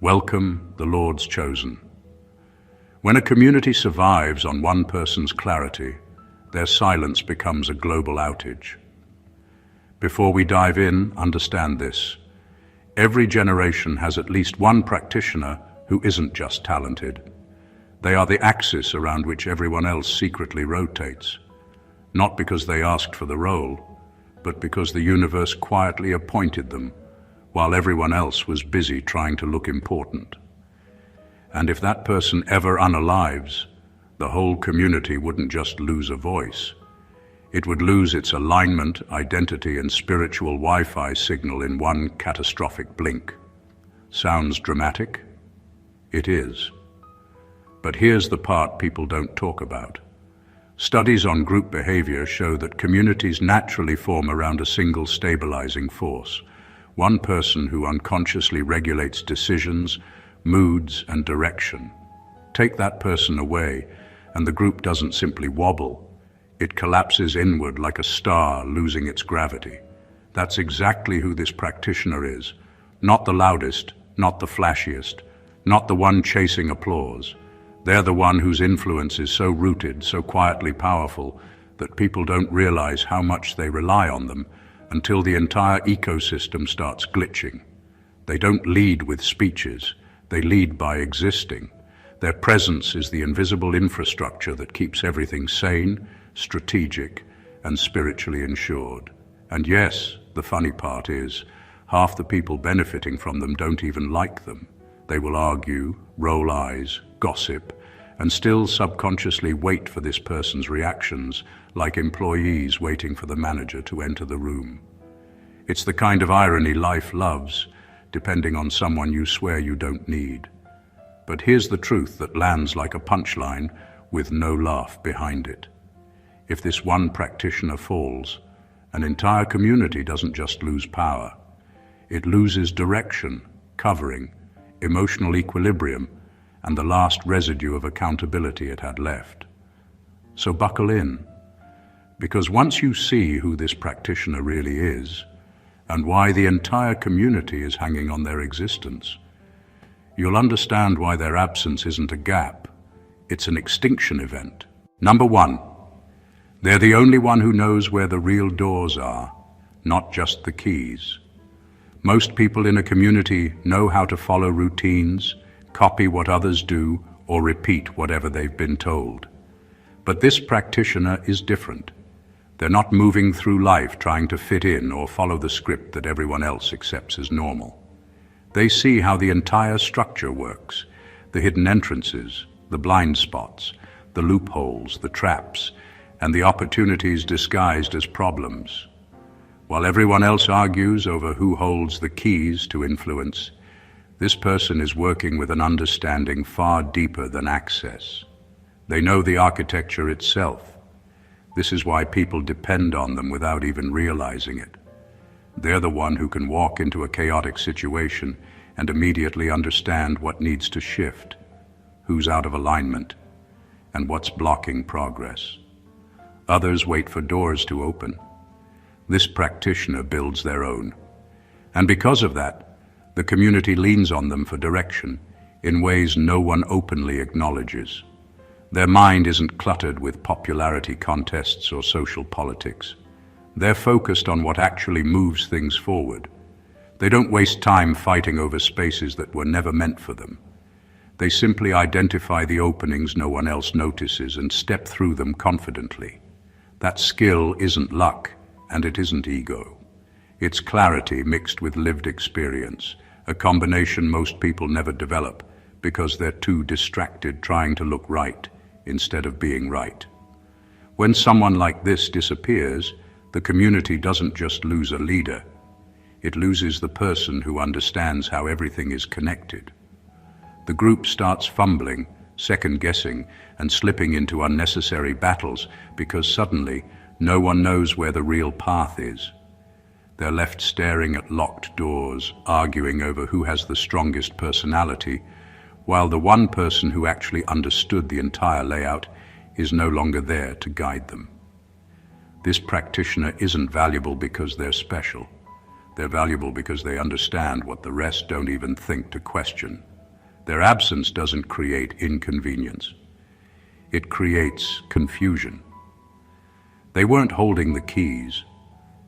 Welcome, the Lord's chosen. When a community survives on one person's clarity, their silence becomes a global outage. Before we dive in, understand this. Every generation has at least one practitioner who isn't just talented. They are the axis around which everyone else secretly rotates, not because they asked for the role, but because the universe quietly appointed them, while everyone else was busy trying to look important. And if that person ever unalives, the whole community wouldn't just lose a voice. It would lose its alignment, identity, and spiritual Wi-Fi signal in one catastrophic blink. Sounds dramatic? It is. But here's the part people don't talk about. Studies on group behavior show that communities naturally form around a single stabilizing force, one person who unconsciously regulates decisions, moods, and direction. Take that person away, and the group doesn't simply wobble. It collapses inward like a star losing its gravity. That's exactly who this practitioner is. Not the loudest, not the flashiest, not the one chasing applause. They're the one whose influence is so rooted, so quietly powerful, that people don't realize how much they rely on them until the entire ecosystem starts glitching. They don't lead with speeches, they lead by existing. Their presence is the invisible infrastructure that keeps everything sane, strategic, and spiritually insured. And yes, the funny part is, half the people benefiting from them don't even like them. They will argue, roll eyes, gossip, and still subconsciously wait for this person's reactions, like employees waiting for the manager to enter the room. It's the kind of irony life loves, depending on someone you swear you don't need. But here's the truth that lands like a punchline with no laugh behind it. If this one practitioner falls, an entire community doesn't just lose power. It loses direction, covering, emotional equilibrium, and the last residue of accountability it had left. So buckle in, because once you see who this practitioner really is, and why the entire community is hanging on their existence, you'll understand why their absence isn't a gap, it's an extinction event. Number one, they're the only one who knows where the real doors are, not just the keys. Most people in a community know how to follow routines, copy what others do, or repeat whatever they've been told. But this practitioner is different. They're not moving through life trying to fit in or follow the script that everyone else accepts as normal. They see how the entire structure works, the hidden entrances, the blind spots, the loopholes, the traps, and the opportunities disguised as problems. While everyone else argues over who holds the keys to influence, this person is working with an understanding far deeper than access. They know the architecture itself. This is why people depend on them without even realizing it. They're the one who can walk into a chaotic situation and immediately understand what needs to shift, who's out of alignment, and what's blocking progress. Others wait for doors to open. This practitioner builds their own. And because of that, the community leans on them for direction in ways no one openly acknowledges. Their mind isn't cluttered with popularity contests or social politics. They're focused on what actually moves things forward. They don't waste time fighting over spaces that were never meant for them. They simply identify the openings no one else notices and step through them confidently. That skill isn't luck, and it isn't ego. It's clarity mixed with lived experience, a combination most people never develop because they're too distracted trying to look right instead of being right. When someone like this disappears, the community doesn't just lose a leader. It loses the person who understands how everything is connected. The group starts fumbling, second-guessing, and slipping into unnecessary battles because suddenly no one knows where the real path is. They're left staring at locked doors, arguing over who has the strongest personality, while the one person who actually understood the entire layout is no longer there to guide them. This practitioner isn't valuable because they're special. They're valuable because they understand what the rest don't even think to question. Their absence doesn't create inconvenience. It creates confusion. They weren't holding the keys.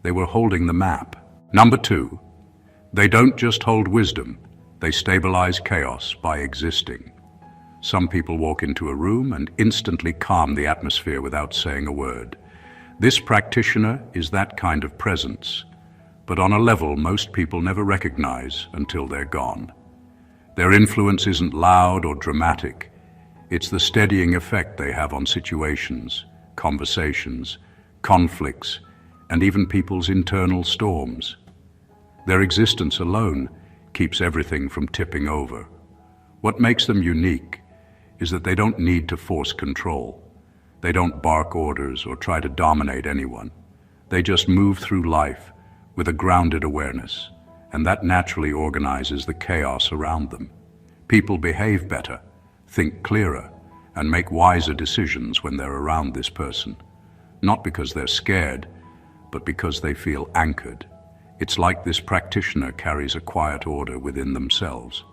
They were holding the map. Number 2, they don't just hold wisdom. They stabilize chaos by existing. Some people walk into a room and instantly calm the atmosphere without saying a word. This practitioner is that kind of presence, but on a level most people never recognize until they're gone. Their influence isn't loud or dramatic. It's the steadying effect they have on situations, conversations, conflicts, and even people's internal storms. Their existence alone keeps everything from tipping over. What makes them unique is that they don't need to force control. They don't bark orders or try to dominate anyone. They just move through life with a grounded awareness, and that naturally organizes the chaos around them. People behave better, think clearer, and make wiser decisions when they're around this person. Not because they're scared, but because they feel anchored. It's like this practitioner carries a quiet order within themselves,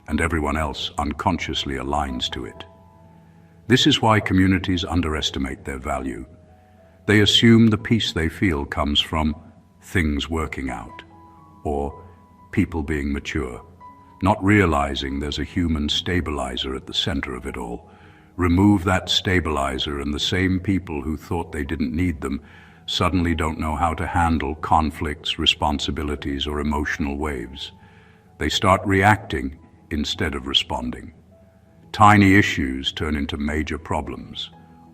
and everyone else unconsciously aligns to it. This is why communities underestimate their value. They assume the peace they feel comes from things working out, or people being mature, not realizing there's a human stabilizer at the center of it all. Remove that stabilizer and the same people who thought they didn't need them suddenly don't know how to handle conflicts, responsibilities, or emotional waves. They start reacting instead of responding. Tiny issues turn into major problems.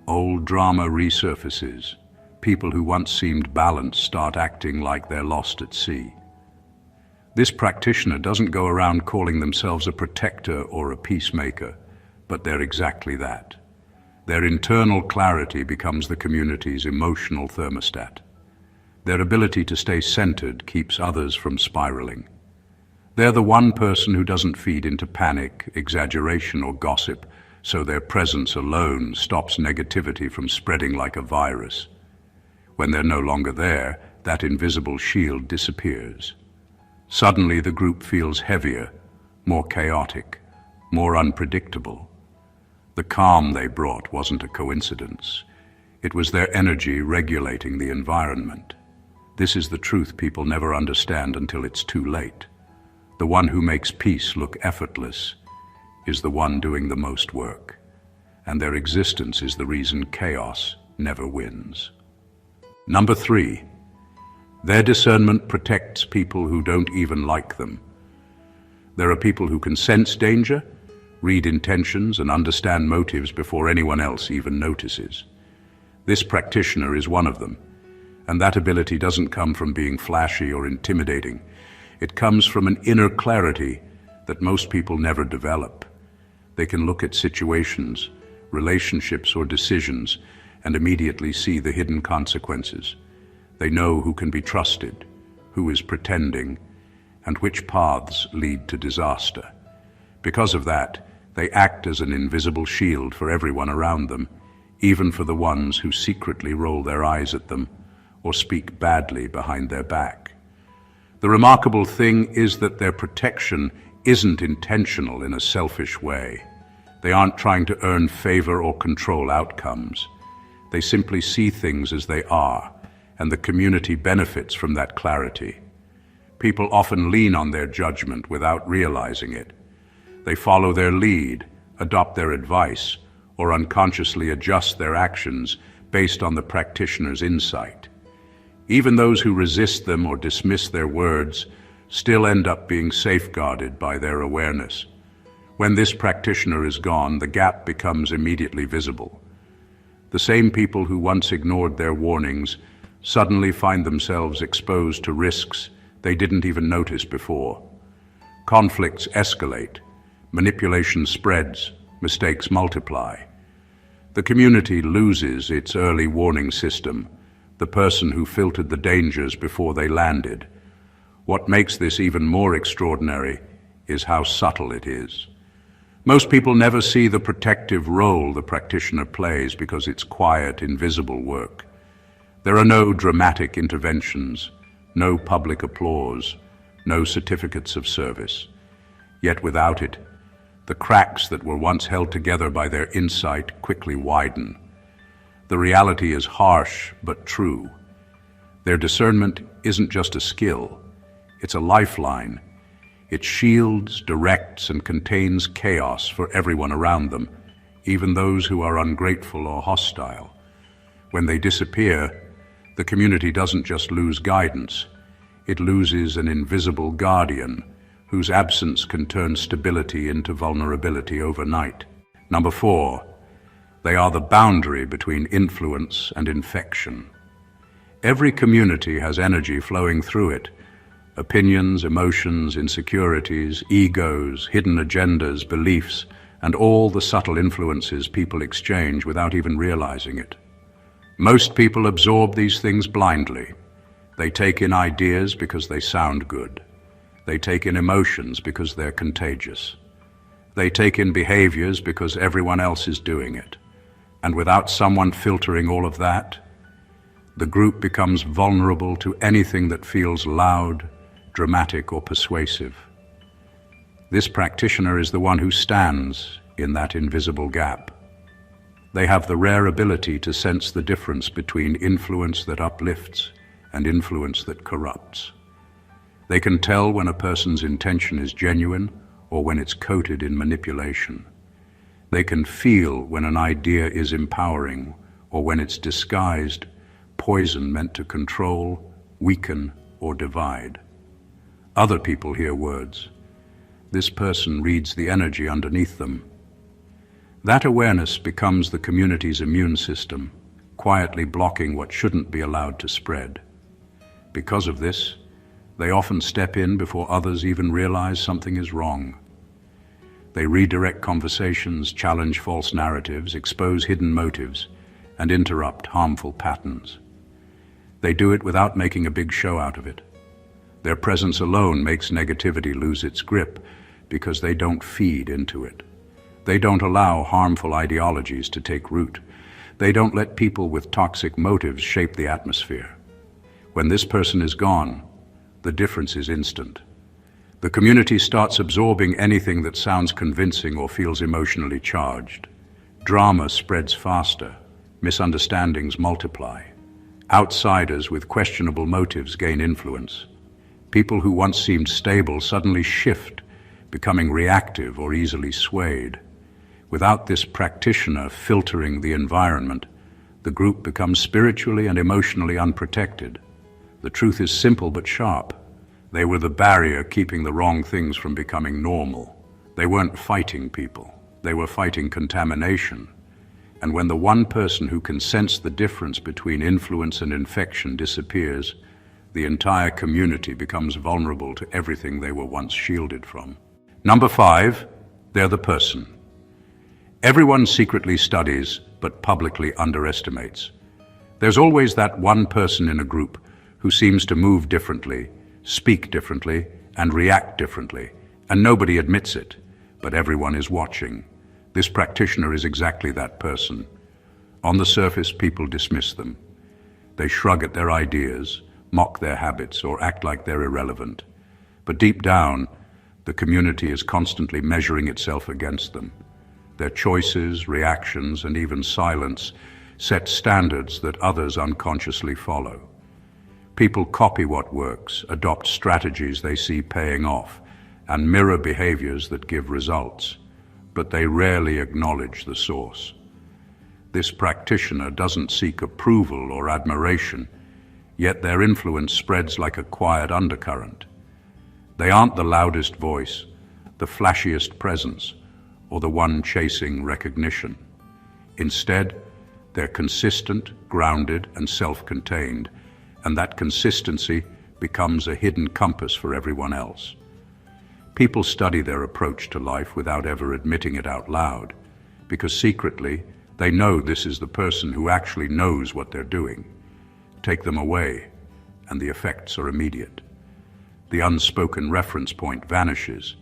Old drama resurfaces. People who once seemed balanced start acting like they're lost at sea. This practitioner doesn't go around calling themselves a protector or a peacemaker, but they're exactly that. Their internal clarity becomes the community's emotional thermostat. Their ability to stay centered keeps others from spiraling. They're the one person who doesn't feed into panic, exaggeration, or gossip, so their presence alone stops negativity from spreading like a virus. When they're no longer there, that invisible shield disappears. Suddenly the group feels heavier, more chaotic, more unpredictable. The calm they brought wasn't a coincidence. It was their energy regulating the environment. This is the truth people never understand until it's too late. The one who makes peace look effortless is the one doing the most work, and their existence is the reason chaos never wins. Number 3, their discernment protects people who don't even like them. There are people who can sense danger, read intentions, and understand motives before anyone else even notices. This practitioner is one of them, and that ability doesn't come from being flashy or intimidating. It comes from an inner clarity that most people never develop. They can look at situations, relationships, or decisions and immediately see the hidden consequences. They know who can be trusted, who is pretending, and which paths lead to disaster. Because of that, they act as an invisible shield for everyone around them, even for the ones who secretly roll their eyes at them or speak badly behind their back. The remarkable thing is that their protection isn't intentional in a selfish way. They aren't trying to earn favor or control outcomes. They simply see things as they are, and the community benefits from that clarity. People often lean on their judgment without realizing it. They follow their lead, adopt their advice, or unconsciously adjust their actions based on the practitioner's insight. Even those who resist them or dismiss their words still end up being safeguarded by their awareness. When this practitioner is gone, the gap becomes immediately visible. The same people who once ignored their warnings suddenly find themselves exposed to risks they didn't even notice before. Conflicts escalate, manipulation spreads, mistakes multiply. The community loses its early warning system, the person who filtered the dangers before they landed. What makes this even more extraordinary is how subtle it is. Most people never see the protective role the practitioner plays because it's quiet, invisible work. There are no dramatic interventions, no public applause, no certificates of service. Yet without it, The cracks that were once held together by their insight quickly widen. The reality is harsh but true. Their discernment isn't just a skill, it's a lifeline. It shields, directs, and contains chaos for everyone around them, even those who are ungrateful or hostile. When they disappear, the community doesn't just lose guidance, it loses an invisible guardian whose absence can turn stability into vulnerability overnight. Number 4, they are the boundary between influence and infection. Every community has energy flowing through it. Opinions, emotions, insecurities, egos, hidden agendas, beliefs, and all the subtle influences people exchange without even realizing it. Most people absorb these things blindly. They take in ideas because they sound good. They take in emotions because they're contagious. They take in behaviors because everyone else is doing it. And without someone filtering all of that, the group becomes vulnerable to anything that feels loud, dramatic, or persuasive. This practitioner is the one who stands in that invisible gap. They have the rare ability to sense the difference between influence that uplifts and influence that corrupts. They can tell when a person's intention is genuine or when it's coated in manipulation. They can feel when an idea is empowering or when it's disguised poison meant to control, weaken, or divide. Other people hear words. This person reads the energy underneath them. That awareness becomes the community's immune system, quietly blocking what shouldn't be allowed to spread. Because of this, they often step in before others even realize something is wrong. They redirect conversations, challenge false narratives, expose hidden motives, and interrupt harmful patterns. They do it without making a big show out of it. Their presence alone makes negativity lose its grip because they don't feed into it. They don't allow harmful ideologies to take root. They don't let people with toxic motives shape the atmosphere. When this person is gone, the difference is instant. The community starts absorbing anything that sounds convincing or feels emotionally charged. Drama spreads faster. Misunderstandings multiply. Outsiders with questionable motives gain influence. People who once seemed stable suddenly shift, becoming reactive or easily swayed. Without this practitioner filtering the environment, the group becomes spiritually and emotionally unprotected. The truth is simple but sharp. They were the barrier keeping the wrong things from becoming normal. They weren't fighting people. They were fighting contamination. And when the one person who can sense the difference between influence and infection disappears, the entire community becomes vulnerable to everything they were once shielded from. Number 5, they're the person. Everyone secretly studies, but publicly underestimates. There's always that one person in a group who seems to move differently, speak differently, and react differently, and nobody admits it, but everyone is watching. This practitioner is exactly that person. On the surface, people dismiss them. They shrug at their ideas, mock their habits, or act like they're irrelevant. But deep down, the community is constantly measuring itself against them. Their choices, reactions, and even silence set standards that others unconsciously follow. People copy what works, adopt strategies they see paying off, and mirror behaviors that give results, but they rarely acknowledge the source. This practitioner doesn't seek approval or admiration, yet their influence spreads like a quiet undercurrent. They aren't the loudest voice, the flashiest presence, or the one chasing recognition. Instead, they're consistent, grounded, and self-contained, and that consistency becomes a hidden compass for everyone else. People study their approach to life without ever admitting it out loud, because secretly they know this is the person who actually knows what they're doing. Take them away, and the effects are immediate. The unspoken reference point vanishes,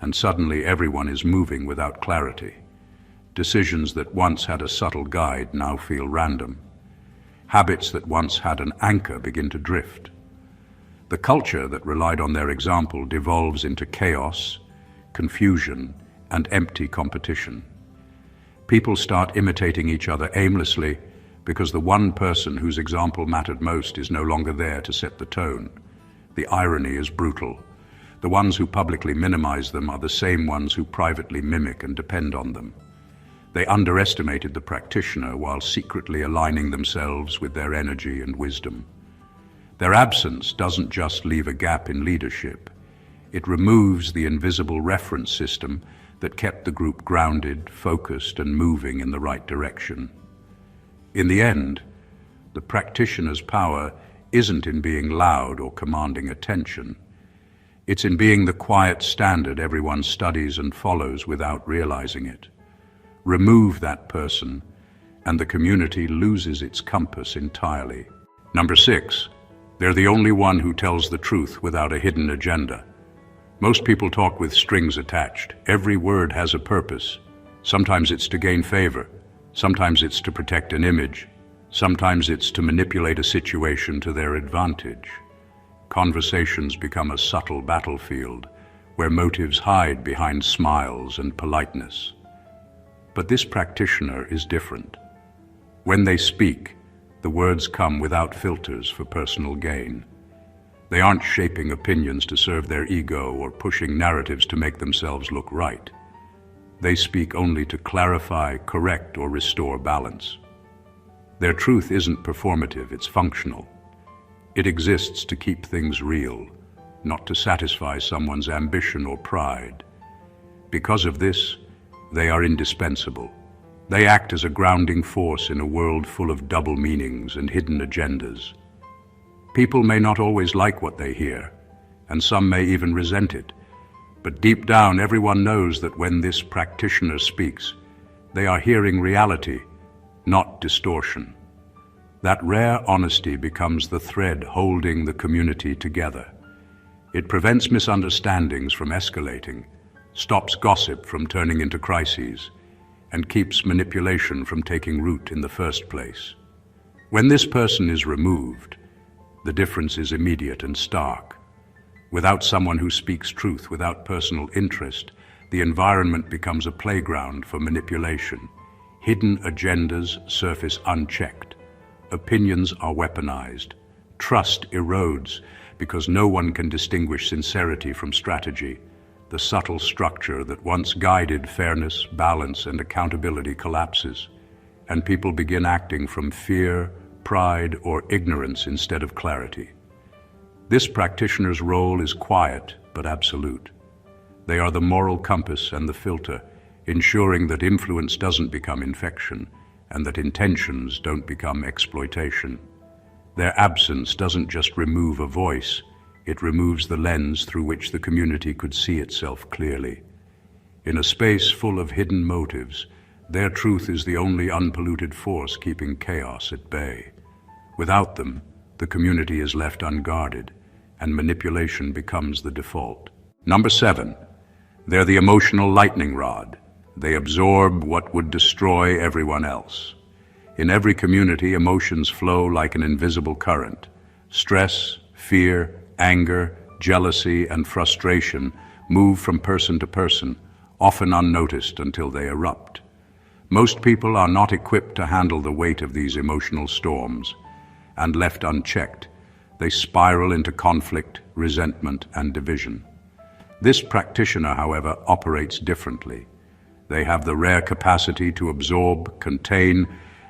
and suddenly everyone is moving without clarity. Decisions that once had a subtle guide now feel random. Habits that once had an anchor begin to drift. The culture that relied on their example devolves into chaos, confusion, and empty competition. People start imitating each other aimlessly because the one person whose example mattered most is no longer there to set the tone. The irony is brutal. The ones who publicly minimize them are the same ones who privately mimic and depend on them. They underestimated the practitioner while secretly aligning themselves with their energy and wisdom. Their absence doesn't just leave a gap in leadership. It removes the invisible reference system that kept the group grounded, focused, and moving in the right direction. In the end, the practitioner's power isn't in being loud or commanding attention. It's in being the quiet standard everyone studies and follows without realizing it. Remove that person, and the community loses its compass entirely. Number 6, they're the only one who tells the truth without a hidden agenda. Most people talk with strings attached. Every word has a purpose. Sometimes it's to gain favor. Sometimes it's to protect an image. Sometimes it's to manipulate a situation to their advantage. Conversations become a subtle battlefield where motives hide behind smiles and politeness. But this practitioner is different. When they speak, the words come without filters for personal gain. They aren't shaping opinions to serve their ego or pushing narratives to make themselves look right. They speak only to clarify, correct, or restore balance. Their truth isn't performative, it's functional. It exists to keep things real, not to satisfy someone's ambition or pride. Because of this, they are indispensable. They act as a grounding force in a world full of double meanings and hidden agendas. People may not always like what they hear, and some may even resent it. But deep down, everyone knows that when this practitioner speaks, they are hearing reality, not distortion. That rare honesty becomes the thread holding the community together. It prevents misunderstandings from escalating, stops gossip from turning into crises, and keeps manipulation from taking root in the first place. When this person is removed, the difference is immediate and stark. Without someone who speaks truth, without personal interest, the environment becomes a playground for manipulation. Hidden agendas surface unchecked. Opinions are weaponized. Trust erodes because no one can distinguish sincerity from strategy. The subtle structure that once guided fairness, balance, and accountability collapses, and people begin acting from fear, pride, or ignorance instead of clarity. This practitioner's role is quiet but absolute. They are the moral compass and the filter, ensuring that influence doesn't become infection and that intentions don't become exploitation. Their absence doesn't just remove a voice, it removes the lens through which the community could see itself clearly. In a space full of hidden motives, their truth is the only unpolluted force keeping chaos at bay. Without them, the community is left unguarded, and manipulation becomes the default. Number 7, they're the emotional lightning rod. They absorb what would destroy everyone else. In every community, emotions flow like an invisible current. Stress, fear, anger, jealousy, and frustration move from person to person, often unnoticed until they erupt. Most people are not equipped to handle the weight of these emotional storms, and left unchecked, they spiral into conflict, resentment, and division. This practitioner, however, operates differently. They have the rare capacity to absorb, contain,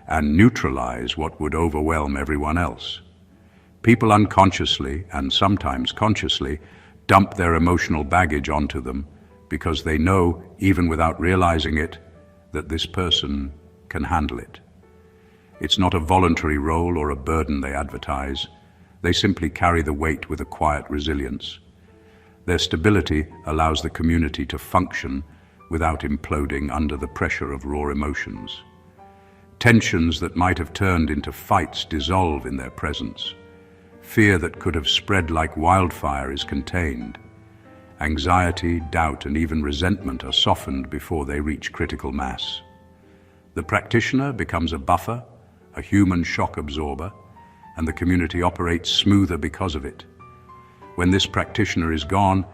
and neutralize what would overwhelm everyone else. People unconsciously, and sometimes consciously, dump their emotional baggage onto them because they know, even without realizing it, that this person can handle it. It's not a voluntary role or a burden they advertise. They simply carry the weight with a quiet resilience. Their stability allows the community to function without imploding under the pressure of raw emotions. Tensions that might have turned into fights dissolve in their presence. Fear that could have spread like wildfire is contained. Anxiety, doubt, and even resentment are softened before they reach critical mass. The practitioner becomes a buffer, a human shock absorber, and the community operates smoother because of it. When this practitioner is gone,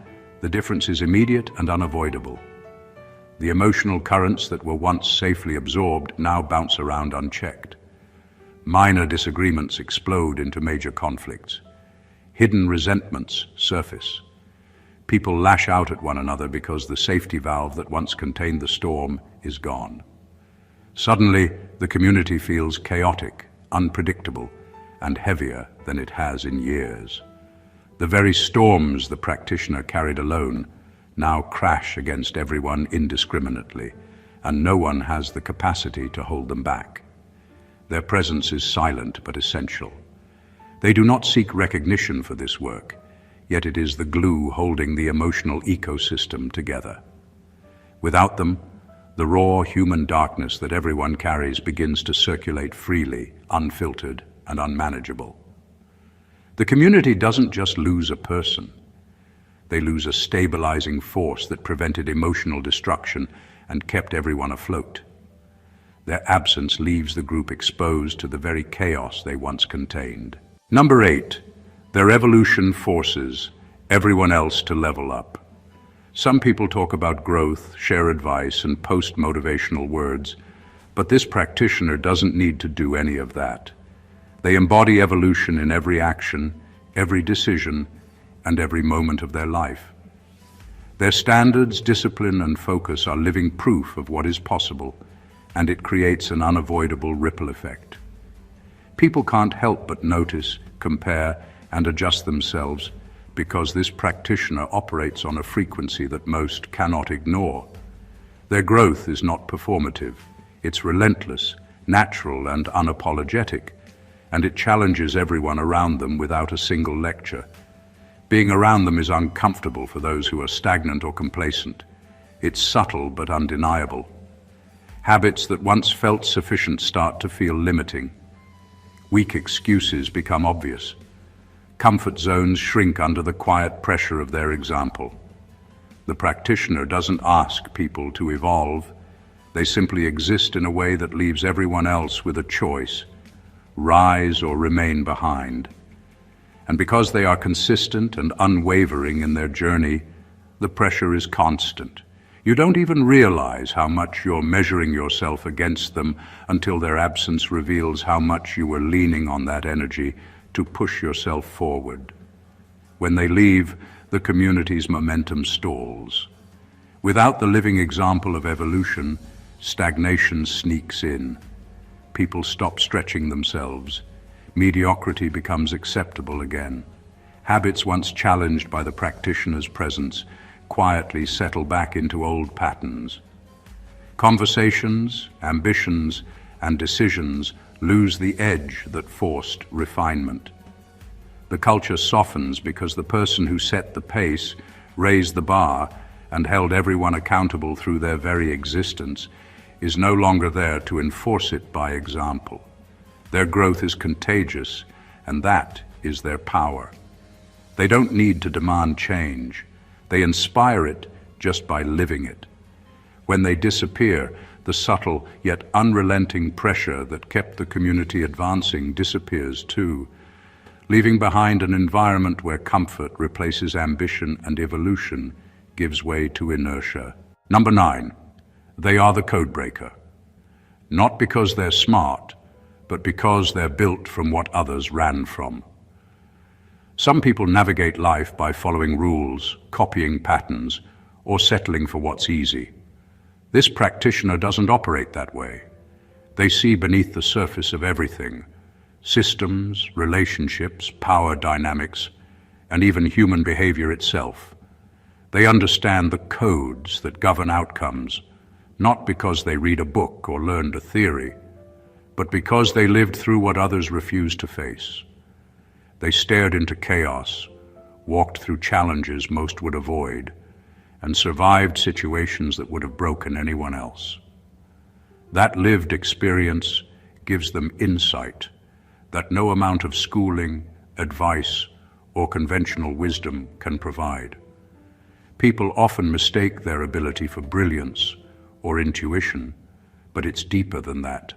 the difference is immediate and unavoidable. The emotional currents that were once safely absorbed now bounce around unchecked. Minor disagreements explode into major conflicts. Hidden resentments surface. People lash out at one another because the safety valve that once contained the storm is gone. Suddenly, the community feels chaotic, unpredictable, and heavier than it has in years. The very storms the practitioner carried alone now crash against everyone indiscriminately, and no one has the capacity to hold them back. Their presence is silent but essential. They do not seek recognition for this work, yet it is the glue holding the emotional ecosystem together. Without them, the raw human darkness that everyone carries begins to circulate freely, unfiltered and unmanageable. The community doesn't just lose a person. They lose a stabilizing force that prevented emotional destruction and kept everyone afloat. Their absence leaves the group exposed to the very chaos they once contained. Number 8, their evolution forces everyone else to level up. Some people talk about growth, share advice, and post motivational words, but this practitioner doesn't need to do any of that. They embody evolution in every action, every decision, and every moment of their life. Their standards, discipline, and focus are living proof of what is possible, and it creates an unavoidable ripple effect. People can't help but notice, compare, and adjust themselves because this practitioner operates on a frequency that most cannot ignore. Their growth is not performative. It's relentless, natural, and unapologetic, and it challenges everyone around them without a single lecture. Being around them is uncomfortable for those who are stagnant or complacent. It's subtle but undeniable. Habits that once felt sufficient start to feel limiting. Weak excuses become obvious. Comfort zones shrink under the quiet pressure of their example. The practitioner doesn't ask people to evolve. They simply exist in a way that leaves everyone else with a choice: rise or remain behind. And because they are consistent and unwavering in their journey, the pressure is constant. You don't even realize how much you're measuring yourself against them until their absence reveals how much you were leaning on that energy to push yourself forward. When they leave, the community's momentum stalls. Without the living example of evolution, stagnation sneaks in. People stop stretching themselves. Mediocrity becomes acceptable again. Habits once challenged by the practitioner's presence quietly settle back into old patterns. Conversations, ambitions, and decisions lose the edge that forced refinement. The culture softens because the person who set the pace, raised the bar, and held everyone accountable through their very existence is no longer there to enforce it by example. Their growth is contagious, and that is their power. They don't need to demand change. They inspire it just by living it. When they disappear, the subtle yet unrelenting pressure that kept the community advancing disappears too, leaving behind an environment where comfort replaces ambition and evolution gives way to inertia. Number 9, they are the codebreaker. Not because they're smart, but because they're built from what others ran from. Some people navigate life by following rules, copying patterns, or settling for what's easy. This practitioner doesn't operate that way. They see beneath the surface of everything: systems, relationships, power dynamics, and even human behavior itself. They understand the codes that govern outcomes, not because they read a book or learned a theory, but because they lived through what others refused to face. They stared into chaos, walked through challenges most would avoid, and survived situations that would have broken anyone else. That lived experience gives them insight that no amount of schooling, advice, or conventional wisdom can provide. People often mistake their ability for brilliance or intuition, but it's deeper than that.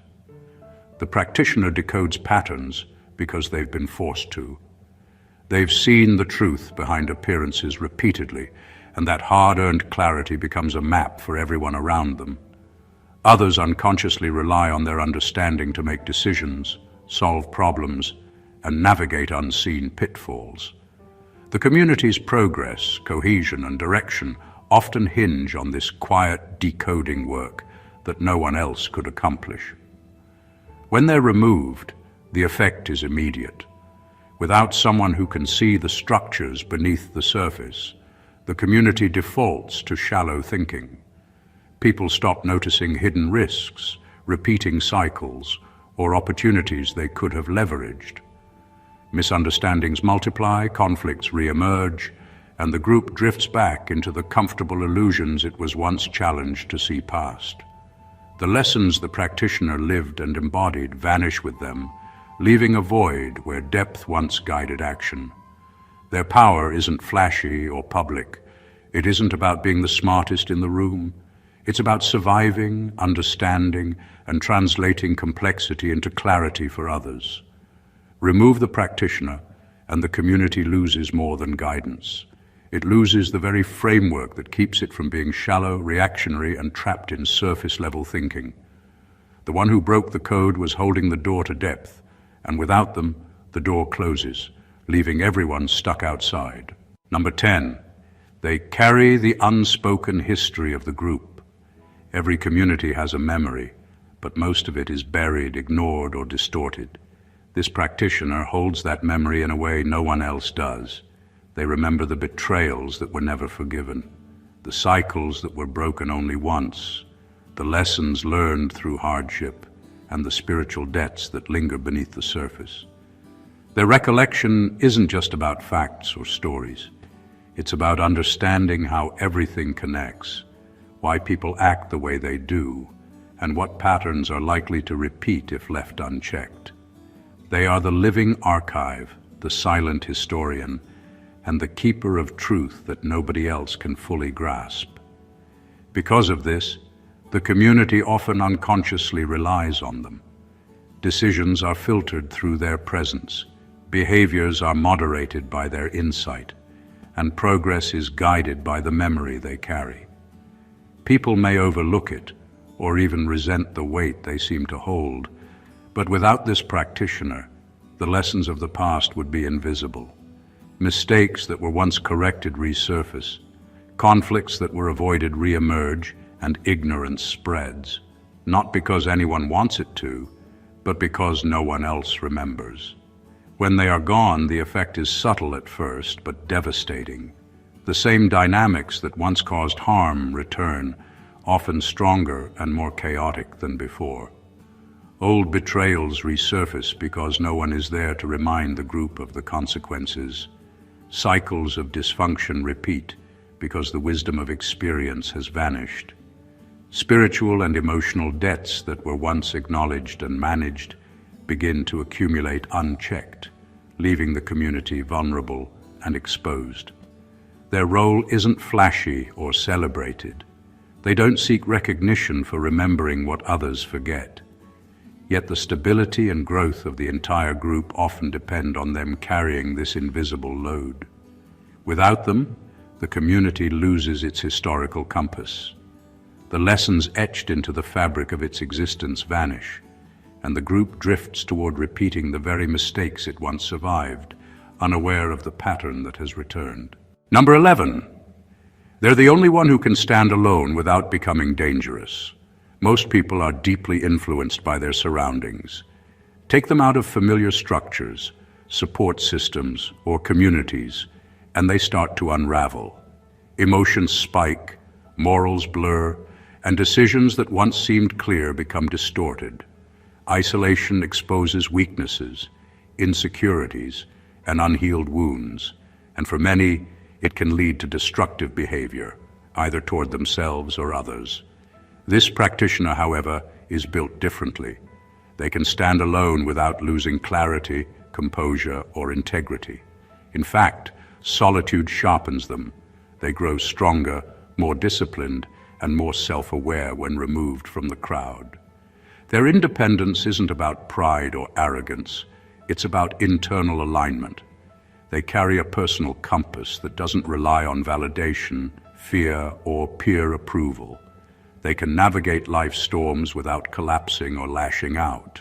The practitioner decodes patterns because they've been forced to. They've seen the truth behind appearances repeatedly, and that hard-earned clarity becomes a map for everyone around them. Others unconsciously rely on their understanding to make decisions, solve problems, and navigate unseen pitfalls. The community's progress, cohesion, and direction often hinge on this quiet decoding work that no one else could accomplish. When they're removed, the effect is immediate. Without someone who can see the structures beneath the surface, the community defaults to shallow thinking. People stop noticing hidden risks, repeating cycles, or opportunities they could have leveraged. Misunderstandings multiply, conflicts re-emerge, and the group drifts back into the comfortable illusions it was once challenged to see past. The lessons the practitioner lived and embodied vanish with them, leaving a void where depth once guided action. Their power isn't flashy or public. It isn't about being the smartest in the room. It's about surviving, understanding, and translating complexity into clarity for others. Remove the practitioner, and the community loses more than guidance. It loses the very framework that keeps it from being shallow, reactionary, and trapped in surface-level thinking. The one who broke the code was holding the door to depth, and without them, the door closes, leaving everyone stuck outside. Number 10, they carry the unspoken history of the group. Every community has a memory, but most of it is buried, ignored, or distorted. This practitioner holds that memory in a way no one else does. They remember the betrayals that were never forgiven, the cycles that were broken only once, the lessons learned through hardship, and the spiritual debts that linger beneath the surface. Their recollection isn't just about facts or stories. It's about understanding how everything connects, why people act the way they do, and what patterns are likely to repeat if left unchecked. They are the living archive, the silent historian, and the keeper of truth that nobody else can fully grasp. Because of this, the community often unconsciously relies on them. Decisions are filtered through their presence, behaviors are moderated by their insight, and progress is guided by the memory they carry. People may overlook it, or even resent the weight they seem to hold, but without this practitioner, the lessons of the past would be invisible. Mistakes that were once corrected resurface, conflicts that were avoided re-emerge, and ignorance spreads, not because anyone wants it to, but because no one else remembers. When they are gone, the effect is subtle at first, but devastating. The same dynamics that once caused harm return, often stronger and more chaotic than before. Old betrayals resurface because no one is there to remind the group of the consequences. Cycles of dysfunction repeat because the wisdom of experience has vanished. Spiritual and emotional debts that were once acknowledged and managed begin to accumulate unchecked, leaving the community vulnerable and exposed. Their role isn't flashy or celebrated. They don't seek recognition for remembering what others forget. Yet the stability and growth of the entire group often depend on them carrying this invisible load. Without them, the community loses its historical compass. The lessons etched into the fabric of its existence vanish, and the group drifts toward repeating the very mistakes it once survived, unaware of the pattern that has returned. Number 11. They're the only one who can stand alone without becoming dangerous. Most people are deeply influenced by their surroundings. Take them out of familiar structures, support systems, or communities, and they start to unravel. Emotions spike, morals blur, and decisions that once seemed clear become distorted. Isolation exposes weaknesses, insecurities, and unhealed wounds, and for many, it can lead to destructive behavior, either toward themselves or others. This practitioner, however, is built differently. They can stand alone without losing clarity, composure, or integrity. In fact, solitude sharpens them. They grow stronger, more disciplined, and more self-aware when removed from the crowd. Their independence isn't about pride or arrogance. It's about internal alignment. They carry a personal compass that doesn't rely on validation, fear, or peer approval. They can navigate life's storms without collapsing or lashing out.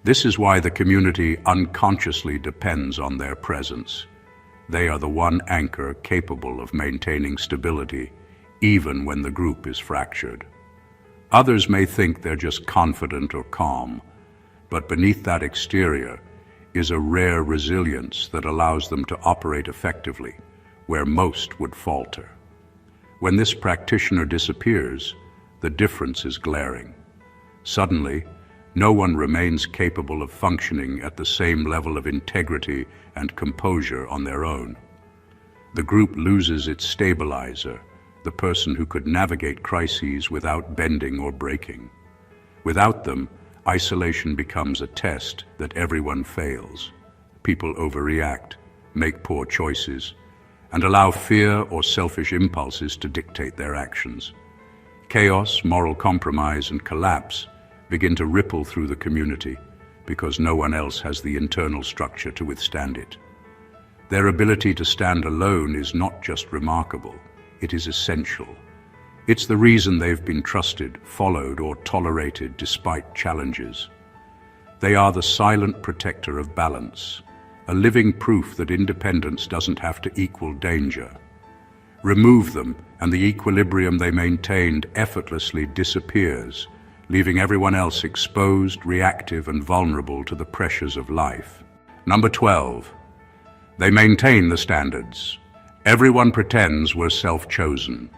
This is why the community unconsciously depends on their presence. They are the one anchor capable of maintaining stability, even when the group is fractured. Others may think they're just confident or calm, but beneath that exterior is a rare resilience that allows them to operate effectively where most would falter. When this practitioner disappears, the difference is glaring. Suddenly, no one remains capable of functioning at the same level of integrity and composure on their own. The group loses its stabilizer, the person who could navigate crises without bending or breaking. Without them, isolation becomes a test that everyone fails. People overreact, make poor choices, and allow fear or selfish impulses to dictate their actions. Chaos, moral compromise, and collapse begin to ripple through the community because no one else has the internal structure to withstand it. Their ability to stand alone is not just remarkable, it is essential. It's the reason they've been trusted, followed, or tolerated despite challenges. They are the silent protector of balance, a living proof that independence doesn't have to equal danger. Remove them, and the equilibrium they maintained effortlessly disappears, leaving everyone else exposed, reactive, and vulnerable to the pressures of life. Number 12. They maintain the standards. Everyone pretends we're self-chosen.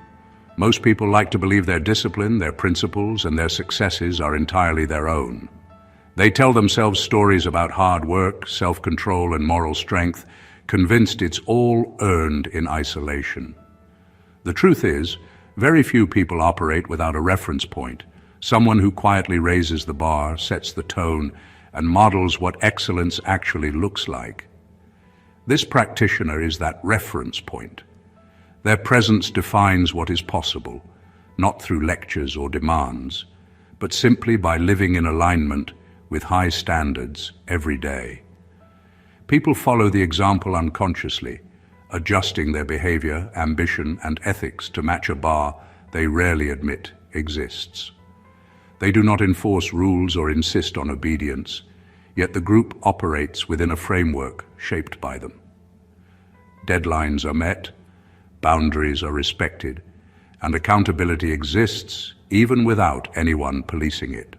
Most people like to believe their discipline, their principles, and their successes are entirely their own. They tell themselves stories about hard work, self-control, and moral strength, convinced it's all earned in isolation. The truth is, very few people operate without a reference point, someone who quietly raises the bar, sets the tone, and models what excellence actually looks like. This practitioner is that reference point. Their presence defines what is possible, not through lectures or demands, but simply by living in alignment with high standards every day. People follow the example unconsciously, adjusting their behavior, ambition, and ethics to match a bar they rarely admit exists. They do not enforce rules or insist on obedience, yet the group operates within a framework shaped by them. Deadlines are met, boundaries are respected, and accountability exists even without anyone policing it.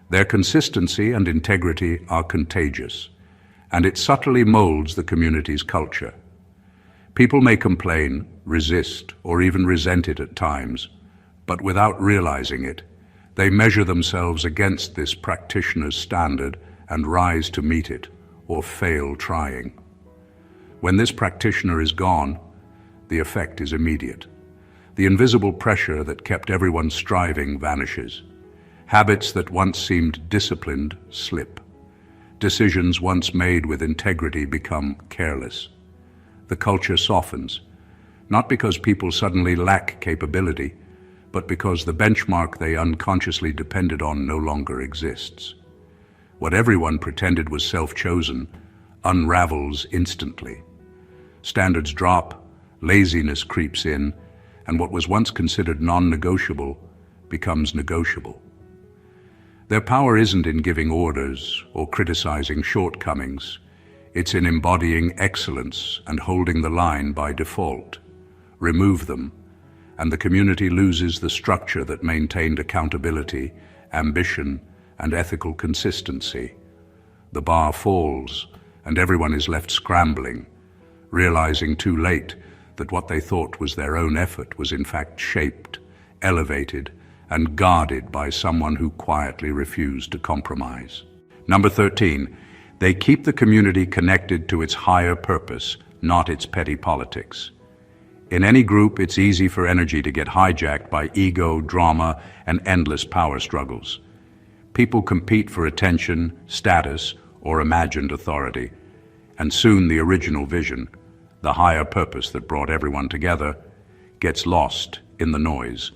Their consistency and integrity are contagious, and it subtly molds the community's culture. People may complain, resist, or even resent it at times, but without realizing it, they measure themselves against this practitioner's standard and rise to meet it, or fail trying. When this practitioner is gone, the effect is immediate. The invisible pressure that kept everyone striving vanishes. Habits that once seemed disciplined slip. Decisions once made with integrity become careless. The culture softens, not because people suddenly lack capability, but because the benchmark they unconsciously depended on no longer exists. What everyone pretended was self-chosen unravels instantly. Standards drop, laziness creeps in, and what was once considered non-negotiable becomes negotiable. Their power isn't in giving orders or criticizing shortcomings. It's in embodying excellence and holding the line by default. Remove them, and the community loses the structure that maintained accountability, ambition, and ethical consistency. The bar falls, and everyone is left scrambling, realizing too late that what they thought was their own effort was in fact shaped, elevated, and guarded by someone who quietly refused to compromise. Number 13, they keep the community connected to its higher purpose, not its petty politics. In any group, it's easy for energy to get hijacked by ego, drama, and endless power struggles. People compete for attention, status, or imagined authority, and soon the original vision, the higher purpose that brought everyone together, gets lost in the noise.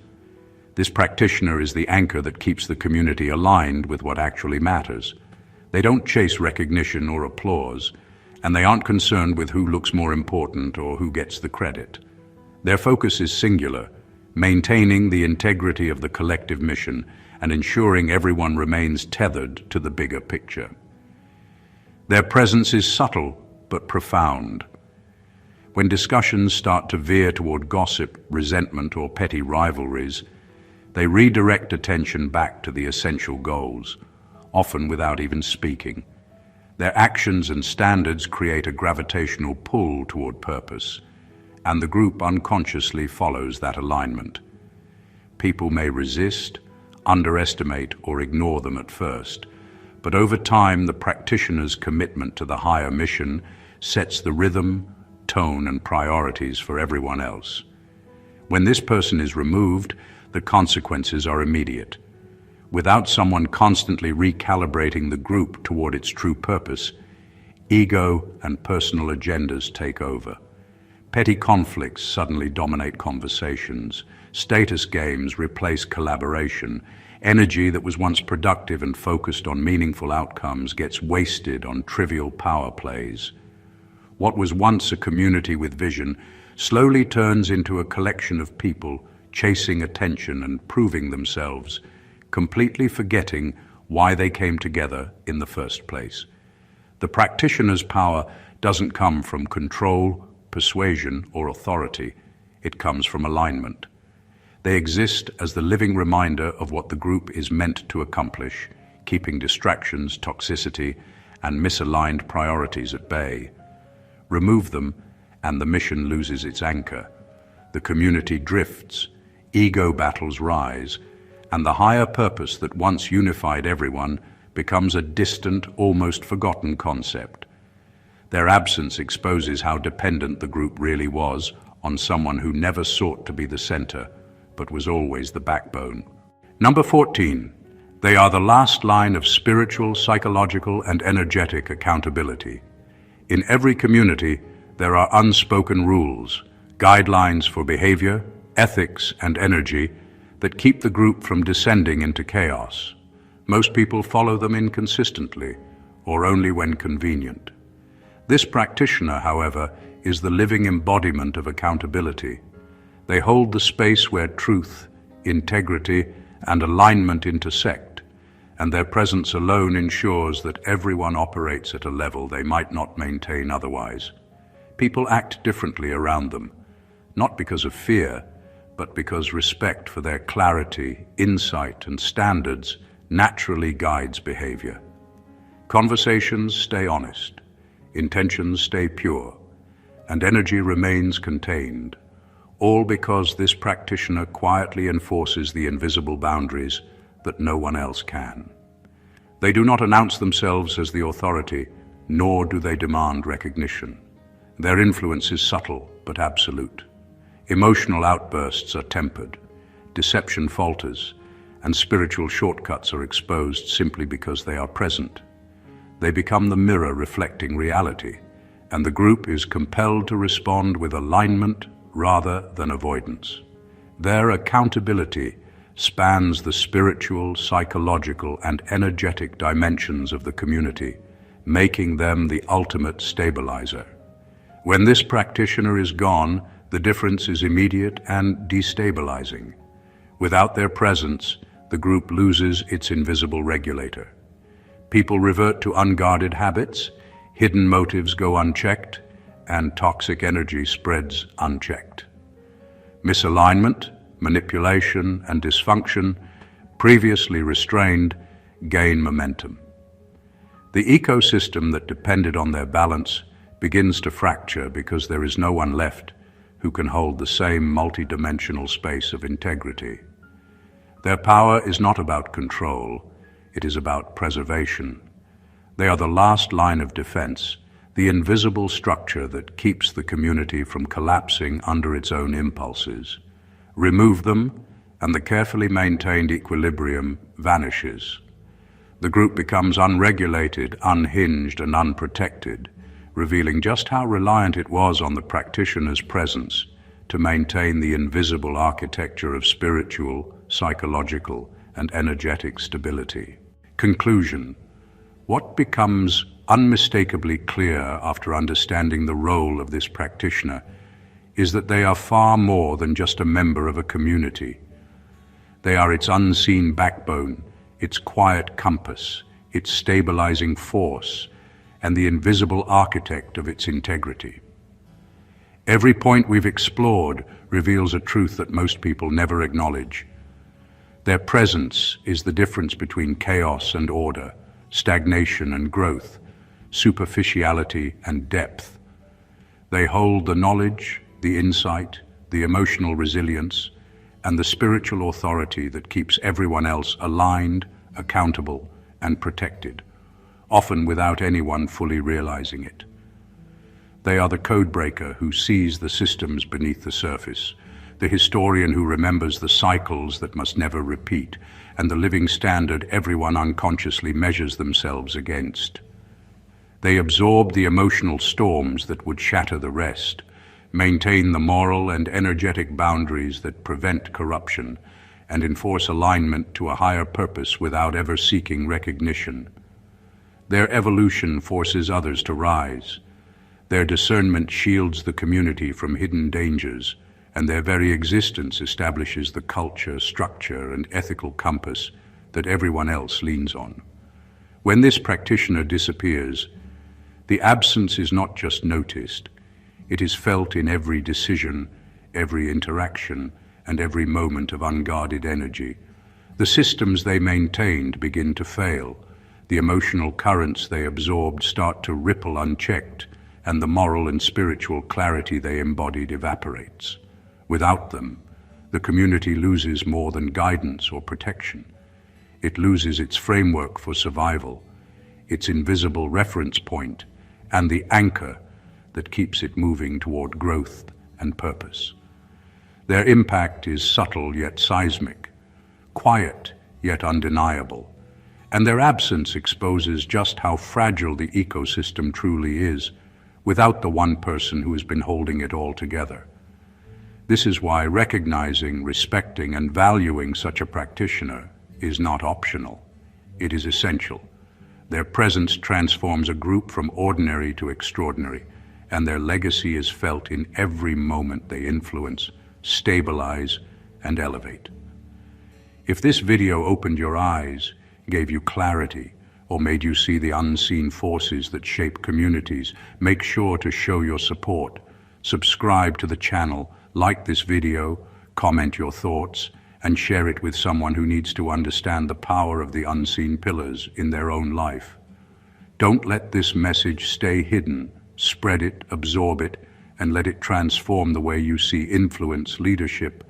This practitioner is the anchor that keeps the community aligned with what actually matters. They don't chase recognition or applause, and they aren't concerned with who looks more important or who gets the credit. Their focus is singular, maintaining the integrity of the collective mission and ensuring everyone remains tethered to the bigger picture. Their presence is subtle but profound. When discussions start to veer toward gossip, resentment, or petty rivalries, they redirect attention back to the essential goals, often without even speaking. Their actions and standards create a gravitational pull toward purpose, and the group unconsciously follows that alignment. People may resist, underestimate, or ignore them at first, but over time the practitioner's commitment to the higher mission sets the rhythm, tone, and priorities for everyone else. When this person is removed, the consequences are immediate. Without someone constantly recalibrating the group toward its true purpose, ego and personal agendas take over. Petty conflicts suddenly dominate conversations. Status games replace collaboration. Energy that was once productive and focused on meaningful outcomes gets wasted on trivial power plays. What was once a community with vision slowly turns into a collection of people chasing attention and proving themselves, completely forgetting why they came together in the first place. The practitioner's power doesn't come from control, persuasion, or authority. It comes from alignment. They exist as the living reminder of what the group is meant to accomplish, keeping distractions, toxicity, and misaligned priorities at bay. Remove them, and the mission loses its anchor. The community drifts, ego battles rise, and the higher purpose that once unified everyone becomes a distant, almost forgotten concept. Their absence exposes how dependent the group really was on someone who never sought to be the center, but was always the backbone. Number 14. They are the last line of spiritual, psychological, and energetic accountability. In every community, there are unspoken rules, guidelines for behavior, ethics, and energy that keep the group from descending into chaos. Most people follow them inconsistently, or only when convenient. This practitioner, however, is the living embodiment of accountability. They hold the space where truth, integrity, and alignment intersect, and their presence alone ensures that everyone operates at a level they might not maintain otherwise. People act differently around them, not because of fear, but because respect for their clarity, insight, and standards naturally guides behavior. Conversations stay honest, intentions stay pure, and energy remains contained, all because this practitioner quietly enforces the invisible boundaries that no one else can. They do not announce themselves as the authority, nor do they demand recognition. Their influence is subtle but absolute. Emotional outbursts are tempered, deception falters, and spiritual shortcuts are exposed simply because they are present. They become the mirror reflecting reality, and the group is compelled to respond with alignment rather than avoidance. Their accountability spans the spiritual, psychological, and energetic dimensions of the community, making them the ultimate stabilizer. When this practitioner is gone, the difference is immediate and destabilizing. Without their presence, the group loses its invisible regulator. People revert to unguarded habits, hidden motives go unchecked, and toxic energy spreads unchecked. Misalignment, manipulation, and dysfunction, previously restrained, gain momentum. The ecosystem that depended on their balance begins to fracture because there is no one left who can hold the same multidimensional space of integrity. Their power is not about control, it is about preservation. They are the last line of defense, the invisible structure that keeps the community from collapsing under its own impulses. Remove them, and the carefully maintained equilibrium vanishes. The group becomes unregulated, unhinged, and unprotected, revealing just how reliant it was on the practitioner's presence to maintain the invisible architecture of spiritual, psychological, and energetic stability. Conclusion. What becomes unmistakably clear after understanding the role of this practitioner is that they are far more than just a member of a community. They are its unseen backbone, its quiet compass, its stabilizing force, and the invisible architect of its integrity. Every point we've explored reveals a truth that most people never acknowledge. Their presence is the difference between chaos and order, stagnation and growth, superficiality and depth. They hold the knowledge, the insight, the emotional resilience, and the spiritual authority that keeps everyone else aligned, accountable, and protected, often without anyone fully realizing it. They are the codebreaker who sees the systems beneath the surface, the historian who remembers the cycles that must never repeat, and the living standard everyone unconsciously measures themselves against. They absorb the emotional storms that would shatter the rest, maintain the moral and energetic boundaries that prevent corruption, and enforce alignment to a higher purpose without ever seeking recognition. Their evolution forces others to rise. Their discernment shields the community from hidden dangers, and their very existence establishes the culture, structure, and ethical compass that everyone else leans on. When this practitioner disappears, the absence is not just noticed, it is felt in every decision, every interaction, and every moment of unguarded energy. The systems they maintained begin to fail, the emotional currents they absorbed start to ripple unchecked, and the moral and spiritual clarity they embodied evaporates. Without them, the community loses more than guidance or protection. It loses its framework for survival, its invisible reference point, and the anchor that keeps it moving toward growth and purpose. Their impact is subtle yet seismic, quiet yet undeniable, and their absence exposes just how fragile the ecosystem truly is, without the one person who has been holding it all together. This is why recognizing, respecting, and valuing such a practitioner is not optional. It is essential. Their presence transforms a group from ordinary to extraordinary, and their legacy is felt in every moment they influence, stabilize, and elevate. If this video opened your eyes, gave you clarity, or made you see the unseen forces that shape communities, make sure to show your support. Subscribe to the channel, like this video, comment your thoughts, and share it with someone who needs to understand the power of the unseen pillars in their own life. Don't let this message stay hidden. Spread it, absorb it, and let it transform the way you see influence, leadership,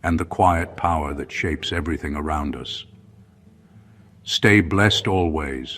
and the quiet power that shapes everything around us. Stay blessed always.